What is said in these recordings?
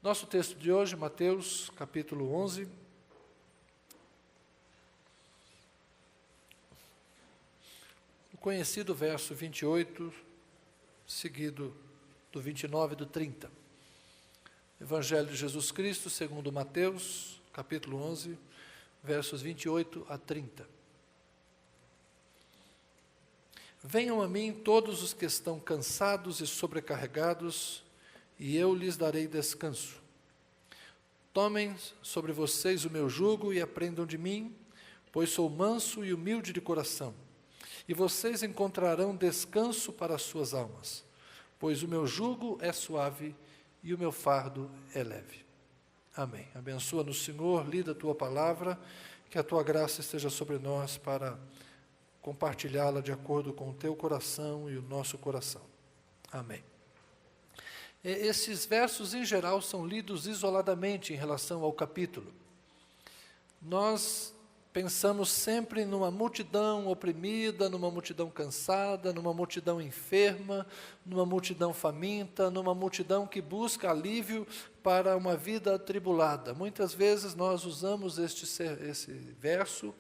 Nosso texto de hoje, Mateus, capítulo 11. O conhecido verso 28, seguido do 29 e do 30. Evangelho de Jesus Cristo, segundo Mateus, capítulo 11, versos 28 a 30. Venham a mim todos os que estão cansados e sobrecarregados, e eu lhes darei descanso. Tomem sobre vocês o meu jugo e aprendam de mim, pois sou manso e humilde de coração, e vocês encontrarão descanso para as suas almas, pois o meu jugo é suave e o meu fardo é leve. Amém. Abençoa-nos, Senhor, lida a Tua palavra, que a Tua graça esteja sobre nós para compartilhá-la de acordo com o Teu coração e o nosso coração. Amém. Esses versos, em geral, são lidos isoladamente em relação ao capítulo. Nós pensamos sempre numa multidão oprimida, numa multidão cansada, numa multidão enferma, numa multidão faminta, numa multidão que busca alívio para uma vida atribulada. Muitas vezes nós usamos esse verso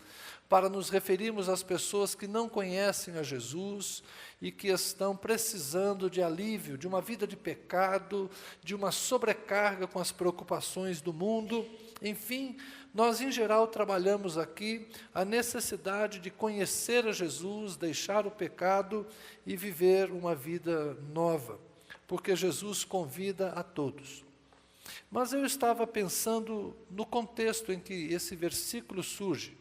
para nos referirmos às pessoas que não conhecem a Jesus e que estão precisando de alívio, de uma vida de pecado, de uma sobrecarga com as preocupações do mundo. Enfim, nós em geral trabalhamos aqui a necessidade de conhecer a Jesus, deixar o pecado e viver uma vida nova, porque Jesus convida a todos. Mas eu estava pensando no contexto em que esse versículo surge.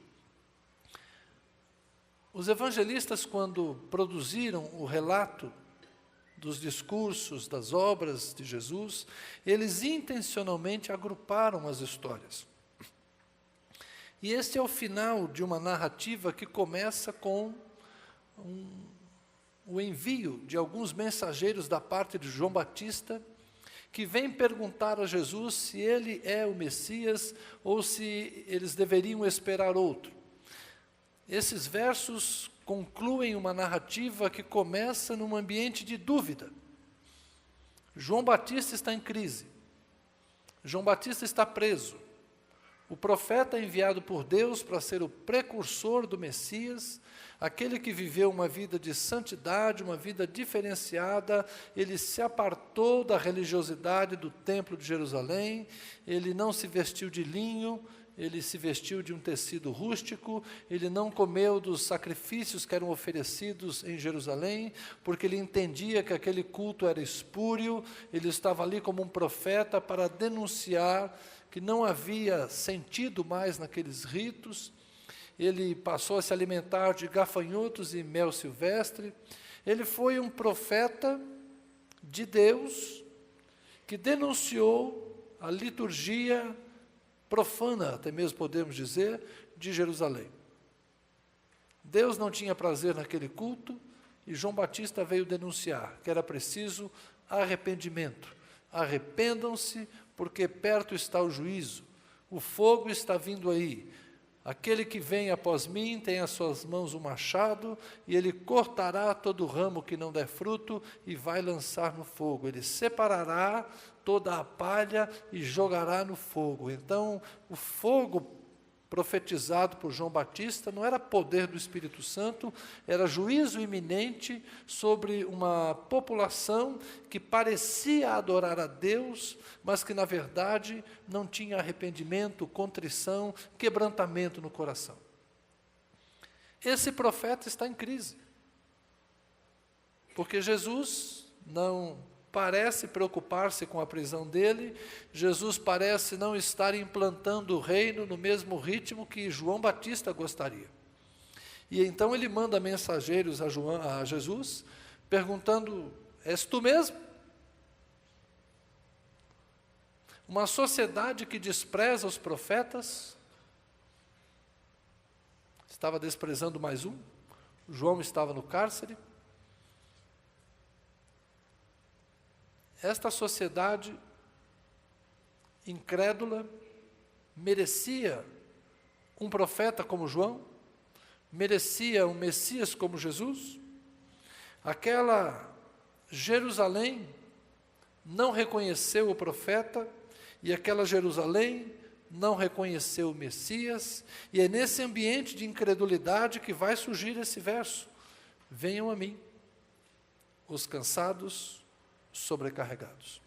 Os evangelistas, quando produziram o relato dos discursos, das obras de Jesus, eles intencionalmente agruparam as histórias. E este é o final de uma narrativa que começa com o envio de alguns mensageiros da parte de João Batista, que vem perguntar a Jesus se ele é o Messias ou se eles deveriam esperar outro. Esses versos concluem uma narrativa que começa num ambiente de dúvida. João Batista está em crise. João Batista está preso. O profeta é enviado por Deus para ser o precursor do Messias, aquele que viveu uma vida de santidade, uma vida diferenciada. Ele se apartou da religiosidade do templo de Jerusalém, ele não se vestiu de linho, ele se vestiu de um tecido rústico, ele não comeu dos sacrifícios que eram oferecidos em Jerusalém, porque ele entendia que aquele culto era espúrio. Ele estava ali como um profeta para denunciar que não havia sentido mais naqueles ritos. Ele passou a se alimentar de gafanhotos e mel silvestre. Ele foi um profeta de Deus que denunciou a liturgia profana, até mesmo podemos dizer, de Jerusalém. Deus não tinha prazer naquele culto e João Batista veio denunciar que era preciso arrependimento. Arrependam-se, porque perto está o juízo. O fogo está vindo aí. Aquele que vem após mim tem às suas mãos um machado, e ele cortará todo ramo que não der fruto e vai lançar no fogo. Ele separará toda a palha e jogará no fogo. Então, o fogo profetizado por João Batista não era poder do Espírito Santo, era juízo iminente sobre uma população que parecia adorar a Deus, mas que na verdade não tinha arrependimento, contrição, quebrantamento no coração. Esse profeta está em crise, porque Jesus não parece preocupar-se com a prisão dele. Jesus parece não estar implantando o reino no mesmo ritmo que João Batista gostaria. E então ele manda mensageiros a Jesus, perguntando: és tu mesmo? Uma sociedade que despreza os profetas estava desprezando mais um. João estava no cárcere. Esta sociedade incrédula merecia um profeta como João, merecia um Messias como Jesus. Aquela Jerusalém não reconheceu o profeta e aquela Jerusalém não reconheceu o Messias, e é nesse ambiente de incredulidade que vai surgir esse verso: venham a mim, os cansados, sobrecarregados.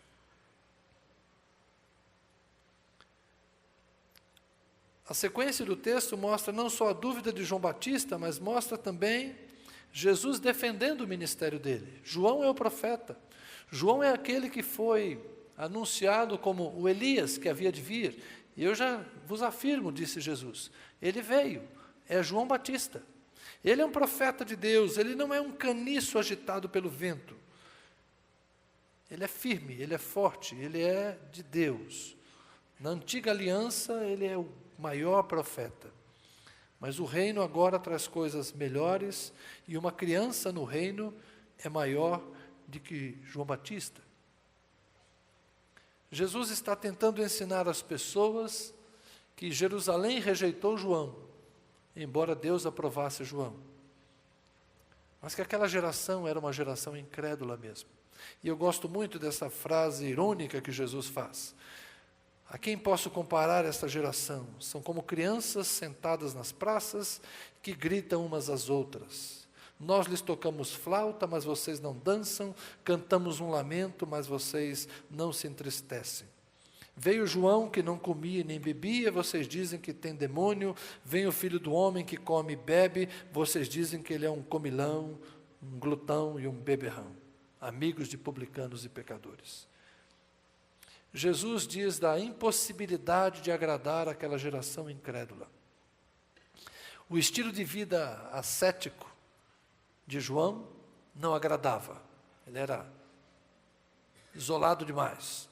A sequência do texto mostra não só a dúvida de João Batista, mas mostra também Jesus defendendo o ministério dele. João é o profeta. João é aquele que foi anunciado como o Elias que havia de vir. E eu já vos afirmo, disse Jesus, ele veio, é João Batista. Ele é um profeta de Deus, ele não é um caniço agitado pelo vento. Ele é firme, ele é forte, ele é de Deus. Na antiga aliança, ele é o maior profeta. Mas o reino agora traz coisas melhores, e uma criança no reino é maior do que João Batista. Jesus está tentando ensinar às pessoas que Jerusalém rejeitou João, embora Deus aprovasse João. Mas que aquela geração era uma geração incrédula mesmo. E eu gosto muito dessa frase irônica que Jesus faz. A quem posso comparar esta geração? São como crianças sentadas nas praças que gritam umas às outras. Nós lhes tocamos flauta, mas vocês não dançam, cantamos um lamento, mas vocês não se entristecem. Veio João que não comia nem bebia, vocês dizem que tem demônio. Vem o Filho do Homem que come e bebe, vocês dizem que ele é um comilão, um glutão e um beberrão, amigos de publicanos e pecadores. Jesus diz da impossibilidade de agradar aquela geração incrédula. O estilo de vida ascético de João não agradava. Ele era isolado demais,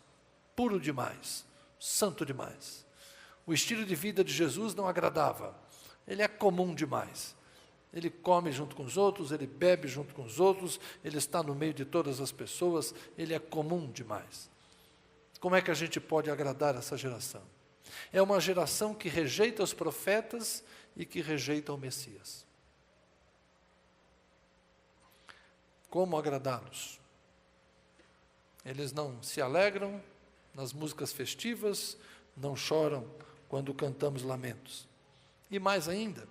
puro demais, santo demais. O estilo de vida de Jesus não agradava. Ele é comum demais. Ele come junto com os outros, ele bebe junto com os outros, ele está no meio de todas as pessoas, ele é comum demais. Como é que a gente pode agradar essa geração? É uma geração que rejeita os profetas e que rejeita o Messias. Como agradá-los? Eles não se alegram nas músicas festivas, não choram quando cantamos lamentos. E mais ainda,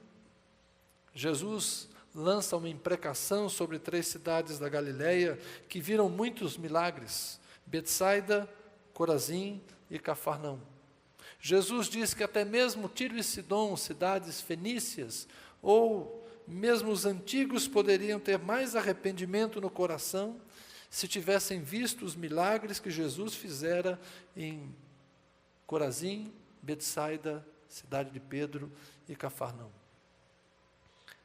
Jesus lança uma imprecação sobre 3 cidades da Galileia que viram muitos milagres: Betsaida, Corazim e Cafarnaum. Jesus diz que até mesmo Tiro e Sidom, cidades fenícias, ou mesmo os antigos poderiam ter mais arrependimento no coração se tivessem visto os milagres que Jesus fizera em Corazim, Betsaida, cidade de Pedro e Cafarnaum.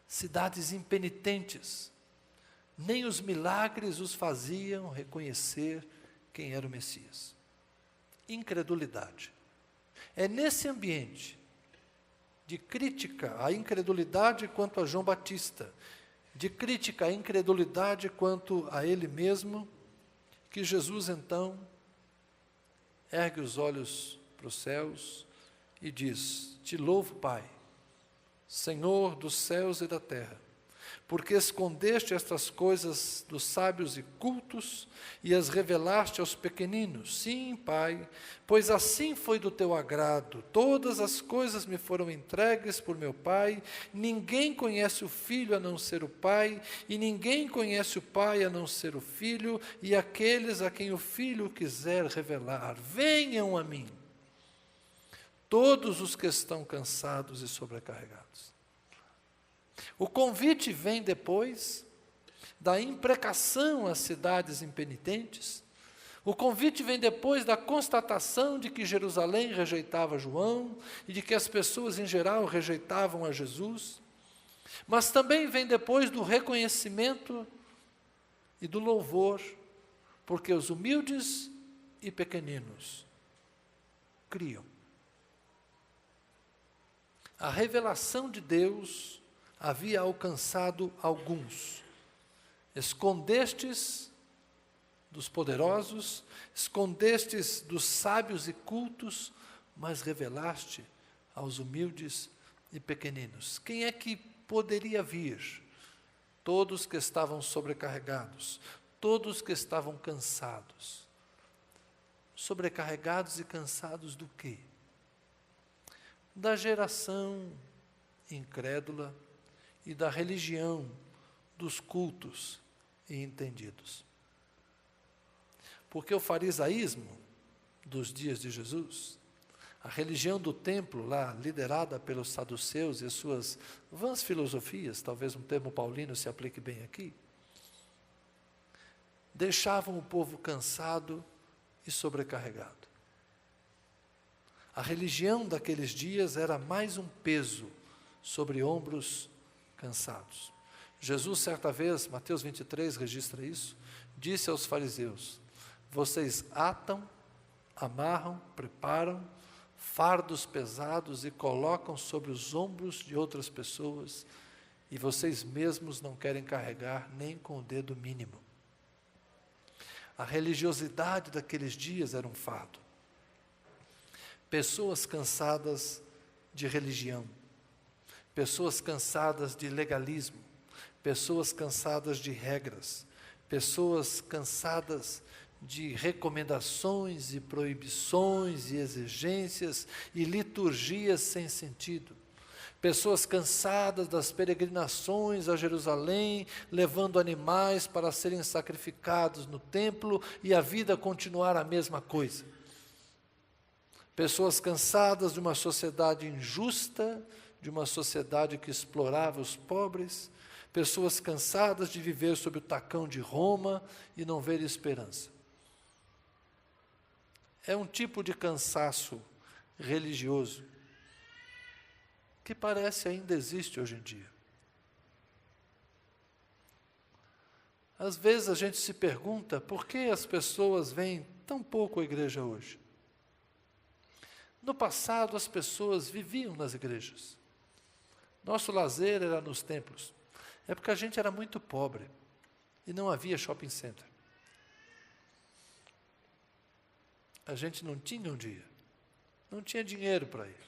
Cidades impenitentes, nem os milagres os faziam reconhecer quem era o Messias. Incredulidade. É nesse ambiente de crítica à incredulidade quanto a João Batista, de crítica à incredulidade quanto a ele mesmo, que Jesus então ergue os olhos para os céus e diz: Te louvo, Pai, Senhor dos céus e da terra, porque escondeste estas coisas dos sábios e cultos e as revelaste aos pequeninos. Sim, Pai, pois assim foi do teu agrado. Todas as coisas me foram entregues por meu Pai. Ninguém conhece o Filho a não ser o Pai, e ninguém conhece o Pai a não ser o Filho, e aqueles a quem o Filho quiser revelar. Venham a mim, todos os que estão cansados e sobrecarregados. O convite vem depois da imprecação às cidades impenitentes. O convite vem depois da constatação de que Jerusalém rejeitava João e de que as pessoas em geral rejeitavam a Jesus. Mas também vem depois do reconhecimento e do louvor, porque os humildes e pequeninos criam. A revelação de Deus havia alcançado alguns. Escondestes dos poderosos, escondestes dos sábios e cultos, mas revelaste aos humildes e pequeninos. Quem é que poderia vir? Todos que estavam sobrecarregados, todos que estavam cansados. Sobrecarregados e cansados do quê? Da geração incrédula e da religião dos cultos e entendidos. Porque o farisaísmo dos dias de Jesus, a religião do templo lá, liderada pelos saduceus e as suas vãs filosofias, talvez um termo paulino se aplique bem aqui, deixavam o povo cansado e sobrecarregado. A religião daqueles dias era mais um peso sobre ombros cansados. Jesus, certa vez, Mateus 23 registra isso, disse aos fariseus: vocês atam, amarram, preparam fardos pesados e colocam sobre os ombros de outras pessoas, e vocês mesmos não querem carregar nem com o dedo mínimo. A religiosidade daqueles dias era um fardo. Pessoas cansadas de religião, pessoas cansadas de legalismo, pessoas cansadas de regras, pessoas cansadas de recomendações e proibições e exigências e liturgias sem sentido. Pessoas cansadas das peregrinações a Jerusalém, levando animais para serem sacrificados no templo e a vida continuar a mesma coisa. Pessoas cansadas de uma sociedade injusta, de uma sociedade que explorava os pobres, pessoas cansadas de viver sob o tacão de Roma e não ver esperança. É um tipo de cansaço religioso que parece ainda existe hoje em dia. Às vezes a gente se pergunta por que as pessoas vêm tão pouco à igreja hoje. No passado as pessoas viviam nas igrejas. Nosso lazer era nos templos. É porque a gente era muito pobre e não havia shopping center. A gente não tinha onde ir, não tinha dinheiro para ir,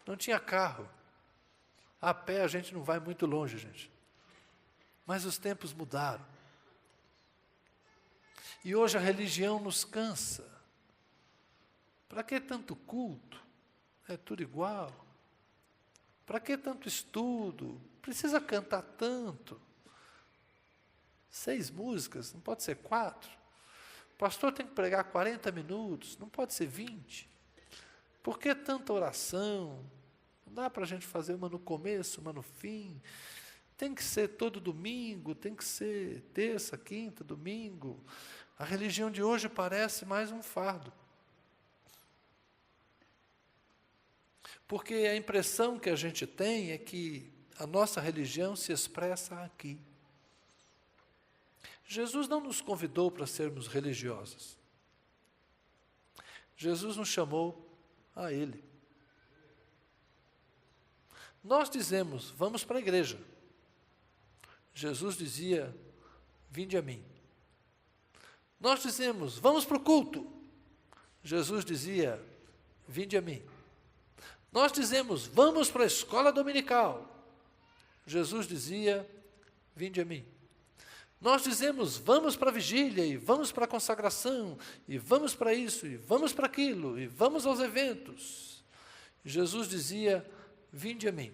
não tinha carro. A pé a gente não vai muito longe, gente. Mas os tempos mudaram. E hoje a religião nos cansa. Para que tanto culto? É tudo igual. Para que tanto estudo? Precisa cantar tanto. 6 músicas, não pode ser 4. O pastor tem que pregar 40 minutos, não pode ser 20. Por que tanta oração? Não dá para a gente fazer uma no começo, uma no fim. Tem que ser todo domingo, tem que ser terça, quinta, domingo. A religião de hoje parece mais um fardo. Porque a impressão que a gente tem é que a nossa religião se expressa aqui. Jesus não nos convidou para sermos religiosos. Jesus nos chamou a Ele. Nós dizemos, vamos para a igreja. Jesus dizia, vinde a mim. Nós dizemos, vamos para o culto. Jesus dizia, vinde a mim. Nós dizemos, vamos para a escola dominical. Jesus dizia, vinde a mim. Nós dizemos, vamos para a vigília, e vamos para a consagração, e vamos para isso, e vamos para aquilo, e vamos aos eventos. Jesus dizia, vinde a mim.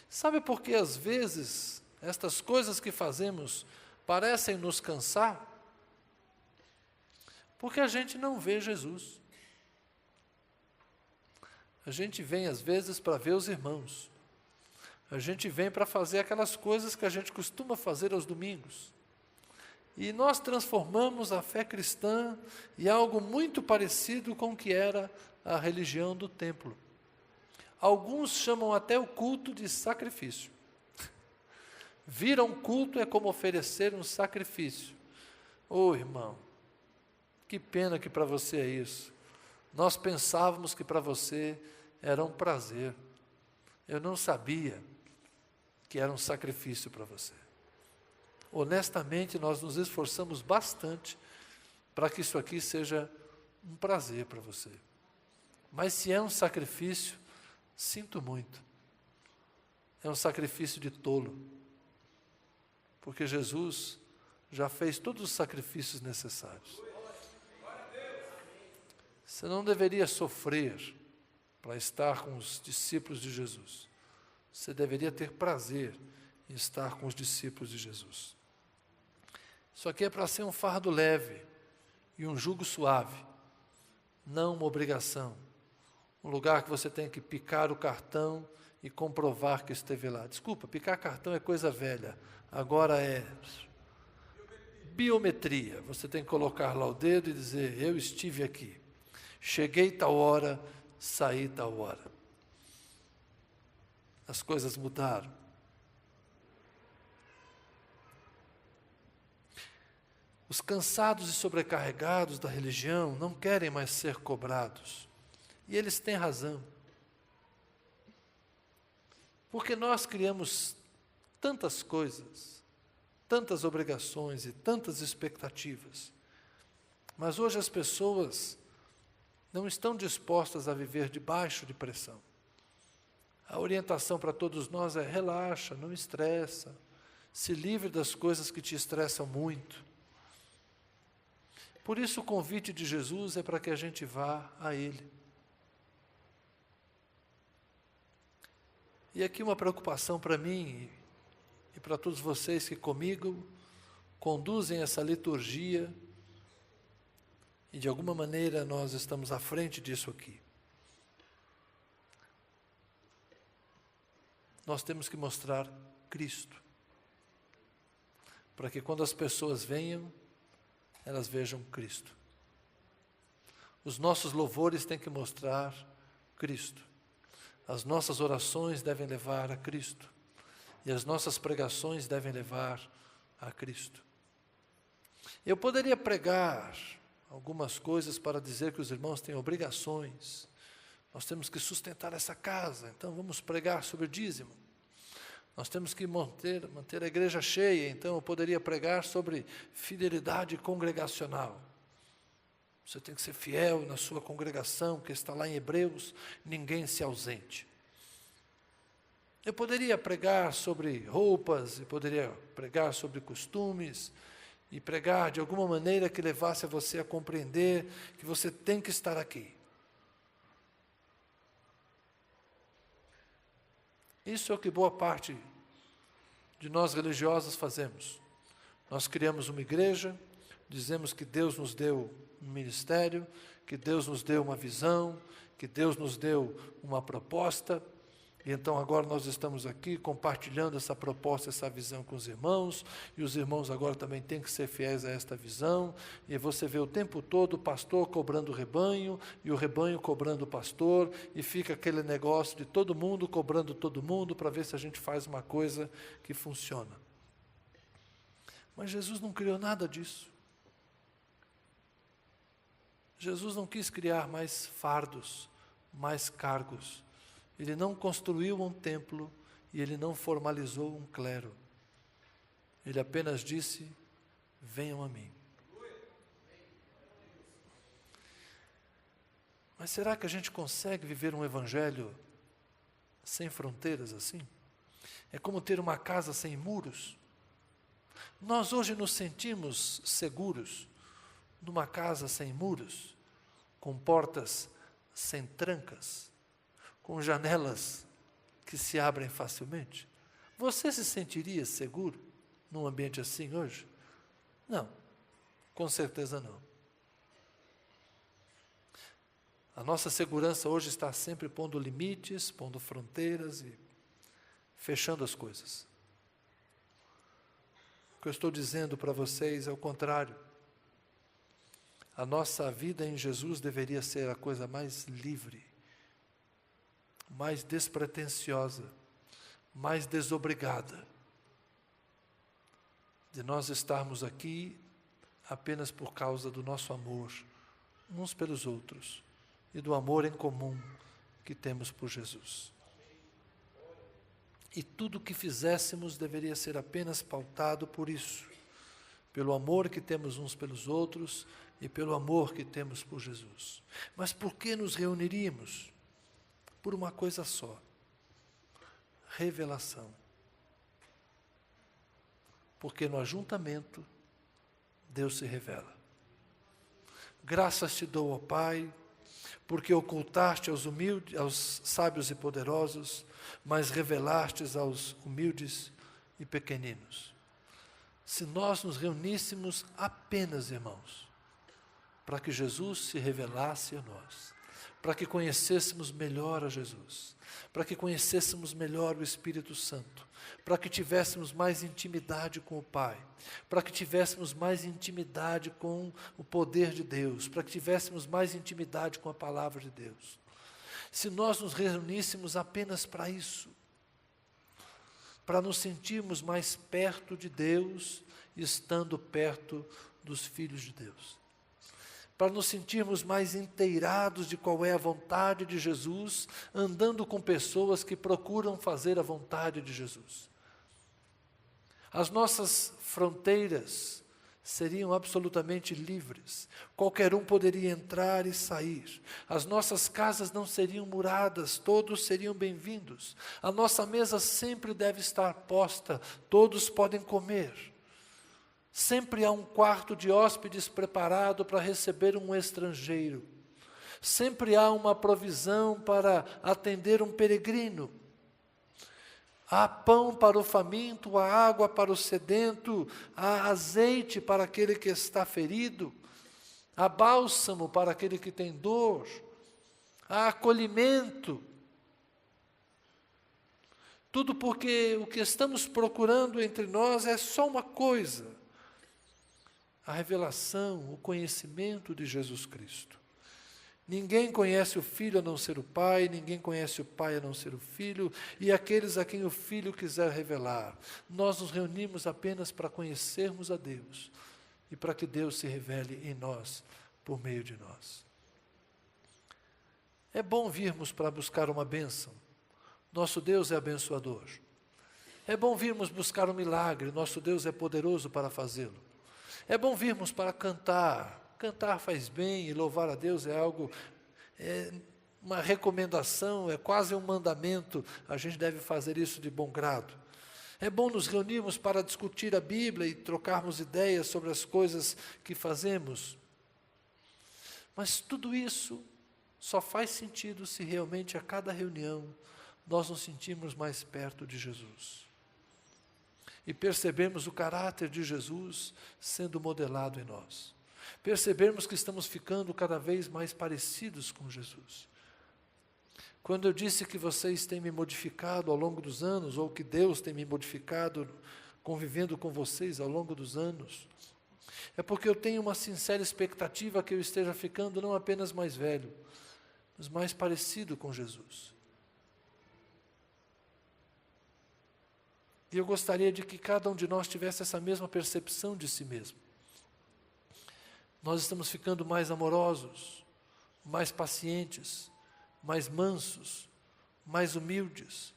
Sabe por que às vezes estas coisas que fazemos parecem nos cansar? Porque a gente não vê Jesus. A gente vem às vezes para ver os irmãos. A gente vem para fazer aquelas coisas que a gente costuma fazer aos domingos. E nós transformamos a fé cristã em algo muito parecido com o que era a religião do templo. Alguns chamam até o culto de sacrifício. Vir a um culto é como oferecer um sacrifício. Ô irmão, que pena que para você é isso. Nós pensávamos que para você era um prazer. Eu não sabia que era um sacrifício para você. Honestamente, nós nos esforçamos bastante para que isso aqui seja um prazer para você. Mas se é um sacrifício, sinto muito. É um sacrifício de tolo. Porque Jesus já fez todos os sacrifícios necessários. Você não deveria sofrer para estar com os discípulos de Jesus. Você deveria ter prazer em estar com os discípulos de Jesus. Isso aqui é para ser um fardo leve e um jugo suave, não uma obrigação. Um lugar que você tem que picar o cartão e comprovar que esteve lá. Desculpa, picar cartão é coisa velha. Agora é biometria. Você tem que colocar lá o dedo e dizer, eu estive aqui. Cheguei tal hora, saí tal hora. As coisas mudaram. Os cansados e sobrecarregados da religião não querem mais ser cobrados. E eles têm razão. Porque nós criamos tantas coisas, tantas obrigações e tantas expectativas. Mas hoje as pessoas não estão dispostas a viver debaixo de pressão. A orientação para todos nós é relaxa, não estressa, se livre das coisas que te estressam muito. Por isso o convite de Jesus é para que a gente vá a Ele. E aqui uma preocupação para mim e para todos vocês que comigo conduzem essa liturgia e de alguma maneira nós estamos à frente disso aqui. Nós temos que mostrar Cristo, para que quando as pessoas venham, elas vejam Cristo. Os nossos louvores têm que mostrar Cristo. As nossas orações devem levar a Cristo. E as nossas pregações devem levar a Cristo. Eu poderia pregar algumas coisas para dizer que os irmãos têm obrigações. Nós temos que sustentar essa casa, então vamos pregar sobre o dízimo. Nós temos que manter a igreja cheia, então eu poderia pregar sobre fidelidade congregacional. Você tem que ser fiel na sua congregação, que está lá em Hebreus, ninguém se ausente. Eu poderia pregar sobre roupas, eu poderia pregar sobre costumes, e pregar de alguma maneira que levasse a você a compreender que você tem que estar aqui. Isso é o que boa parte de nós religiosos fazemos. Nós criamos uma igreja, dizemos que Deus nos deu um ministério, que Deus nos deu uma visão, que Deus nos deu uma proposta, e então agora nós estamos aqui compartilhando essa proposta, essa visão com os irmãos, e os irmãos agora também têm que ser fiéis a esta visão, e você vê o tempo todo o pastor cobrando o rebanho, e o rebanho cobrando o pastor, e fica aquele negócio de todo mundo cobrando todo mundo, para ver se a gente faz uma coisa que funciona. Mas Jesus não criou nada disso. Jesus não quis criar mais fardos, mais cargos. Ele não construiu um templo e ele não formalizou um clero. Ele apenas disse, venham a mim. Mas será que a gente consegue viver um evangelho sem fronteiras assim? É como ter uma casa sem muros. Nós hoje nos sentimos seguros numa casa sem muros, com portas sem trancas, com janelas que se abrem facilmente. Você se sentiria seguro num ambiente assim hoje? Não, com certeza não. A nossa segurança hoje está sempre pondo limites, pondo fronteiras e fechando as coisas. O que eu estou dizendo para vocês é o contrário. A nossa vida em Jesus deveria ser a coisa mais livre, mais despretensiosa, mais desobrigada, de nós estarmos aqui apenas por causa do nosso amor uns pelos outros e do amor em comum que temos por Jesus. E tudo o que fizéssemos deveria ser apenas pautado por isso, pelo amor que temos uns pelos outros e pelo amor que temos por Jesus. Mas por que nos reuniríamos? Por uma coisa só, revelação. Porque no ajuntamento, Deus se revela. Graças te dou, ó Pai, porque ocultaste aos humildes, aos sábios e poderosos, mas revelastes aos humildes e pequeninos. Se nós nos reuníssemos apenas, irmãos, para que Jesus se revelasse a nós, para que conhecêssemos melhor a Jesus, para que conhecêssemos melhor o Espírito Santo, para que tivéssemos mais intimidade com o Pai, para que tivéssemos mais intimidade com o poder de Deus, para que tivéssemos mais intimidade com a palavra de Deus. Se nós nos reuníssemos apenas para isso, para nos sentirmos mais perto de Deus, estando perto dos filhos de Deus, para nos sentirmos mais inteirados de qual é a vontade de Jesus, andando com pessoas que procuram fazer a vontade de Jesus. As nossas fronteiras seriam absolutamente livres, qualquer um poderia entrar e sair, as nossas casas não seriam muradas, todos seriam bem-vindos, a nossa mesa sempre deve estar posta, todos podem comer. Sempre há um quarto de hóspedes preparado para receber um estrangeiro. Sempre há uma provisão para atender um peregrino. Há pão para o faminto, há água para o sedento, há azeite para aquele que está ferido, há bálsamo para aquele que tem dor, há acolhimento. Tudo porque o que estamos procurando entre nós é só uma coisa: a revelação, o conhecimento de Jesus Cristo. Ninguém conhece o Filho a não ser o Pai, ninguém conhece o Pai a não ser o Filho, e aqueles a quem o Filho quiser revelar. Nós nos reunimos apenas para conhecermos a Deus, e para que Deus se revele em nós, por meio de nós. É bom virmos para buscar uma bênção. Nosso Deus é abençoador. É bom virmos buscar um milagre, nosso Deus é poderoso para fazê-lo. É bom virmos para cantar. Cantar faz bem e louvar a Deus é algo, é uma recomendação, é quase um mandamento. A gente deve fazer isso de bom grado. É bom nos reunirmos para discutir a Bíblia e trocarmos ideias sobre as coisas que fazemos. Mas tudo isso só faz sentido se realmente a cada reunião nós nos sentirmos mais perto de Jesus. E percebemos o caráter de Jesus sendo modelado em nós. Percebermos que estamos ficando cada vez mais parecidos com Jesus. Quando eu disse que vocês têm me modificado ao longo dos anos, ou que Deus tem me modificado convivendo com vocês ao longo dos anos, é porque eu tenho uma sincera expectativa que eu esteja ficando não apenas mais velho, mas mais parecido com Jesus. E eu gostaria de que cada um de nós tivesse essa mesma percepção de si mesmo. Nós estamos ficando mais amorosos, mais pacientes, mais mansos, mais humildes,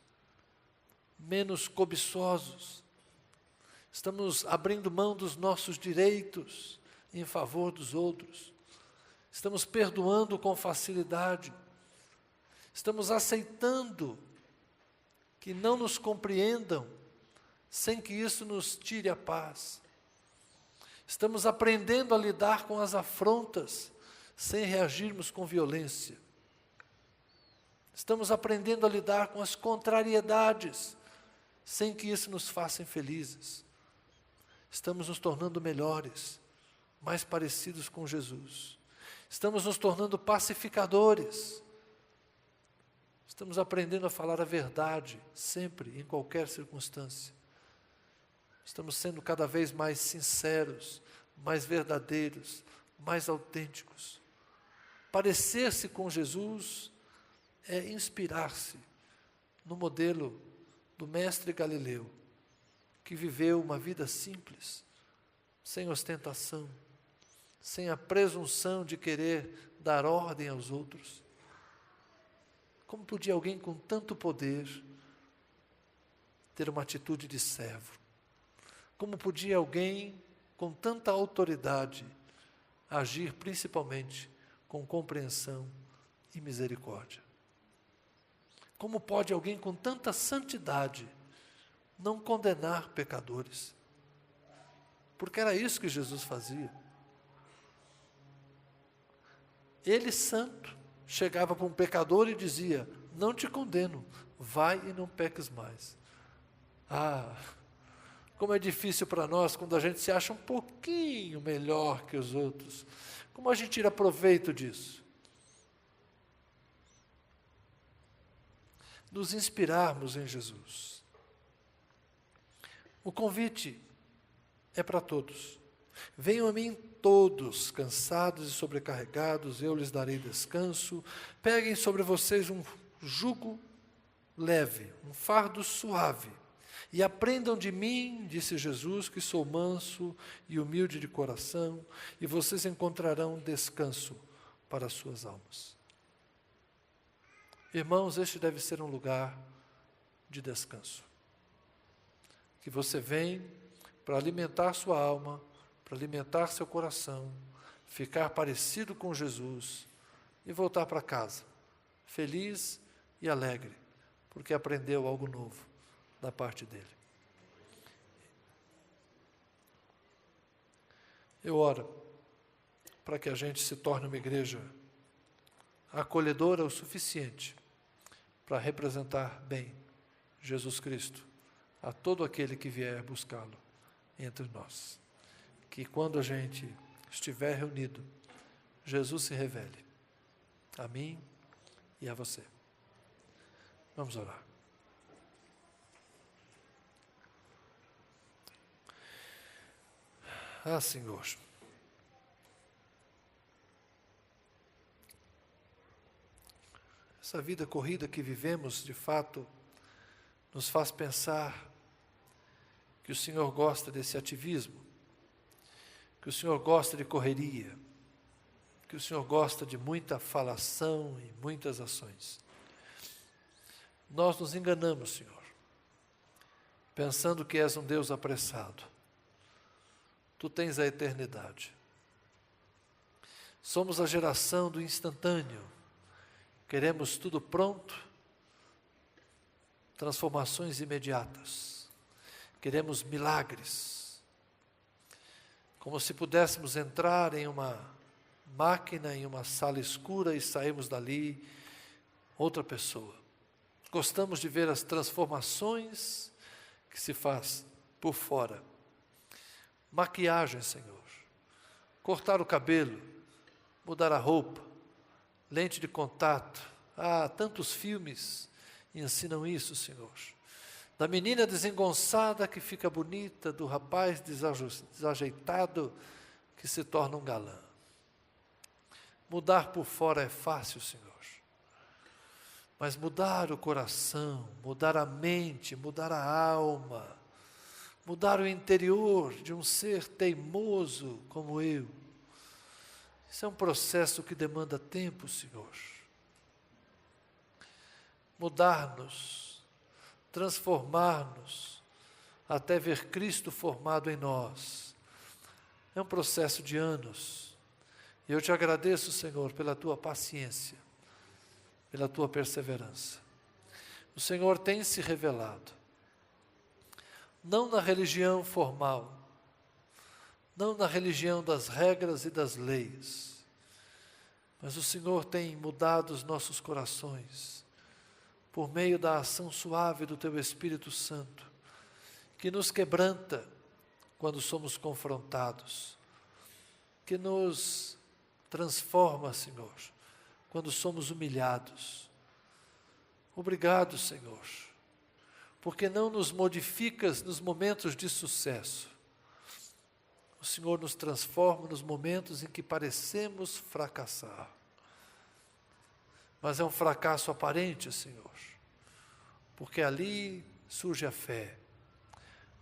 menos cobiçosos. Estamos abrindo mão dos nossos direitos em favor dos outros. Estamos perdoando com facilidade. Estamos aceitando que não nos compreendam, sem que isso nos tire a paz. Estamos aprendendo a lidar com as afrontas, sem reagirmos com violência. Estamos aprendendo a lidar com as contrariedades, sem que isso nos faça infelizes. Estamos nos tornando melhores, mais parecidos com Jesus. Estamos nos tornando pacificadores. Estamos aprendendo a falar a verdade, sempre, em qualquer circunstância. Estamos sendo cada vez mais sinceros, mais verdadeiros, mais autênticos. Parecer-se com Jesus é inspirar-se no modelo do mestre Galileu, que viveu uma vida simples, sem ostentação, sem a presunção de querer dar ordem aos outros. Como podia alguém com tanto poder ter uma atitude de servo? Como podia alguém com tanta autoridade agir principalmente com compreensão e misericórdia? Como pode alguém com tanta santidade não condenar pecadores? Porque era isso que Jesus fazia. Ele santo, chegava para um pecador e dizia: não te condeno, vai e não peques mais. Ah, como é difícil para nós quando a gente se acha um pouquinho melhor que os outros. Como a gente tira proveito disso? Nos inspirarmos em Jesus. O convite é para todos. Venham a mim todos, cansados e sobrecarregados, eu lhes darei descanso. Peguem sobre vocês um jugo leve, um fardo suave, e aprendam de mim, disse Jesus, que sou manso e humilde de coração, e vocês encontrarão descanso para as suas almas. Irmãos, este deve ser um lugar de descanso. Que você vem para alimentar sua alma, para alimentar seu coração, ficar parecido com Jesus e voltar para casa, feliz e alegre, porque aprendeu algo novo da parte dele. Eu oro para que a gente se torne uma igreja acolhedora o suficiente para representar bem Jesus Cristo a todo aquele que vier buscá-lo entre nós. Que quando a gente estiver reunido, Jesus se revele a mim e a você. Vamos orar. Ah, Senhor, essa vida corrida que vivemos, de fato, nos faz pensar que o Senhor gosta desse ativismo, que o Senhor gosta de correria, que o Senhor gosta de muita falação e muitas ações. Nós nos enganamos, Senhor, pensando que és um Deus apressado. Tu tens a eternidade. Somos a geração do instantâneo. Queremos tudo pronto, transformações imediatas. Queremos milagres. Como se pudéssemos entrar em uma máquina, em uma sala escura e sairmos dali outra pessoa. Gostamos de ver as transformações que se faz por fora. Maquiagem, Senhor, cortar o cabelo, mudar a roupa, lente de contato. Ah, tantos filmes ensinam isso, Senhor. Da menina desengonçada que fica bonita, do rapaz desajeitado que se torna um galã. Mudar por fora é fácil, Senhor. Mas mudar o coração, mudar a mente, mudar a alma, mudar o interior de um ser teimoso como eu. Isso é um processo que demanda tempo, Senhor. Mudar-nos, transformar-nos, até ver Cristo formado em nós. É um processo de anos. E eu te agradeço, Senhor, pela tua paciência, pela tua perseverança. O Senhor tem se revelado. Não na religião formal, não na religião das regras e das leis, mas o Senhor tem mudado os nossos corações, por meio da ação suave do Teu Espírito Santo, que nos quebranta quando somos confrontados, que nos transforma, Senhor, quando somos humilhados. Obrigado, Senhor, porque não nos modificas nos momentos de sucesso. O Senhor nos transforma nos momentos em que parecemos fracassar. Mas é um fracasso aparente, Senhor, porque ali surge a fé,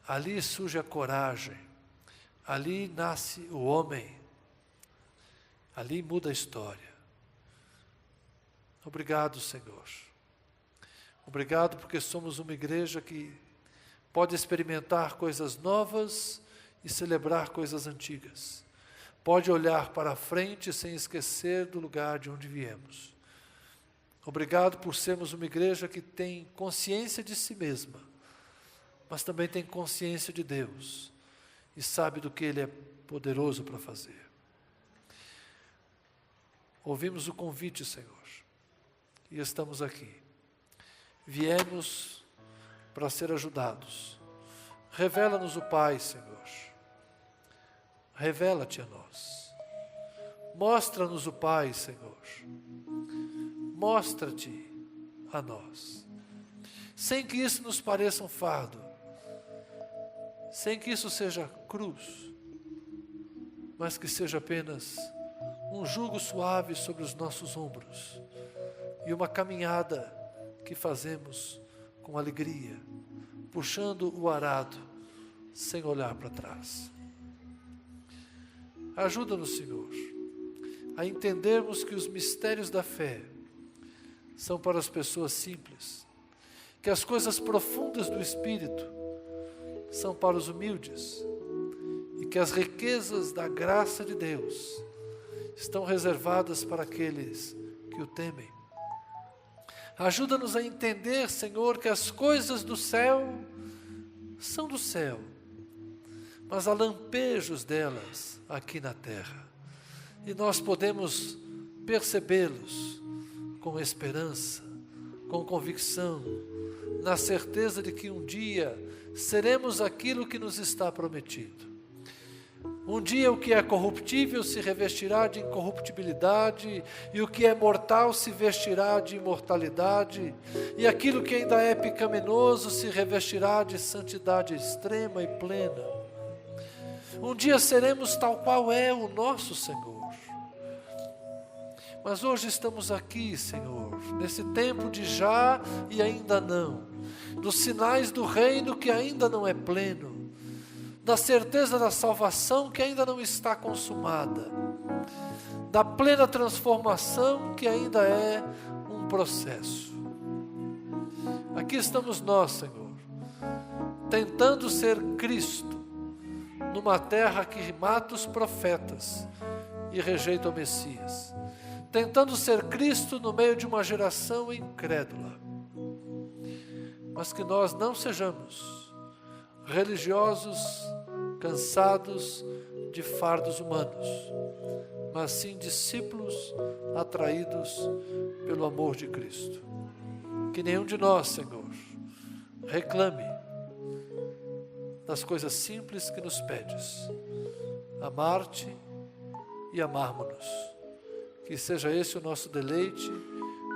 ali surge a coragem, ali nasce o homem, ali muda a história. Obrigado, Senhor. Obrigado porque somos uma igreja que pode experimentar coisas novas e celebrar coisas antigas. Pode olhar para frente sem esquecer do lugar de onde viemos. Obrigado por sermos uma igreja que tem consciência de si mesma, mas também tem consciência de Deus e sabe do que Ele é poderoso para fazer. Ouvimos o convite, Senhor, e estamos aqui. Viemos para ser ajudados. Revela-nos o Pai, Senhor. Revela-te a nós. Mostra-nos o Pai, Senhor. Mostra-te a nós. Sem que isso nos pareça um fardo. Sem que isso seja cruz. Mas que seja apenas um jugo suave sobre os nossos ombros. E uma caminhada que fazemos com alegria. Puxando o arado, sem olhar para trás. Ajuda-nos, Senhor, a entendermos que os mistérios da fé são para as pessoas simples, que as coisas profundas do Espírito são para os humildes, e que as riquezas da graça de Deus estão reservadas para aqueles que o temem. Ajuda-nos a entender, Senhor, que as coisas do céu são do céu, mas há lampejos delas aqui na terra. E nós podemos percebê-los com esperança, com convicção, na certeza de que um dia seremos aquilo que nos está prometido. Um dia o que é corruptível se revestirá de incorruptibilidade, e o que é mortal se vestirá de imortalidade, e aquilo que ainda é pecaminoso se revestirá de santidade extrema e plena. Um dia seremos tal qual é o nosso Senhor. Mas hoje estamos aqui, Senhor, nesse tempo de já e ainda não, dos sinais do reino que ainda não é pleno, da certeza da salvação que ainda não está consumada, da plena transformação que ainda é um processo. Aqui estamos nós, Senhor, tentando ser Cristo, numa terra que mata os profetas e rejeita o Messias, tentando ser Cristo no meio de uma geração incrédula, mas que nós não sejamos religiosos cansados de fardos humanos, mas sim discípulos atraídos pelo amor de Cristo. Que nenhum de nós, Senhor, reclame das coisas simples que nos pedes, amar-te e amarmos-nos. Que seja esse o nosso deleite,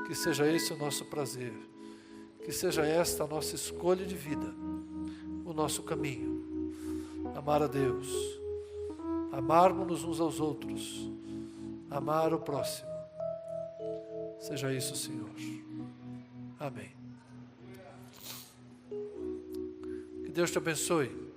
que seja esse o nosso prazer, que seja esta a nossa escolha de vida, o nosso caminho. Amar a Deus, amarmos-nos uns aos outros, amar o próximo. Seja isso, Senhor. Amém. Que Deus te abençoe.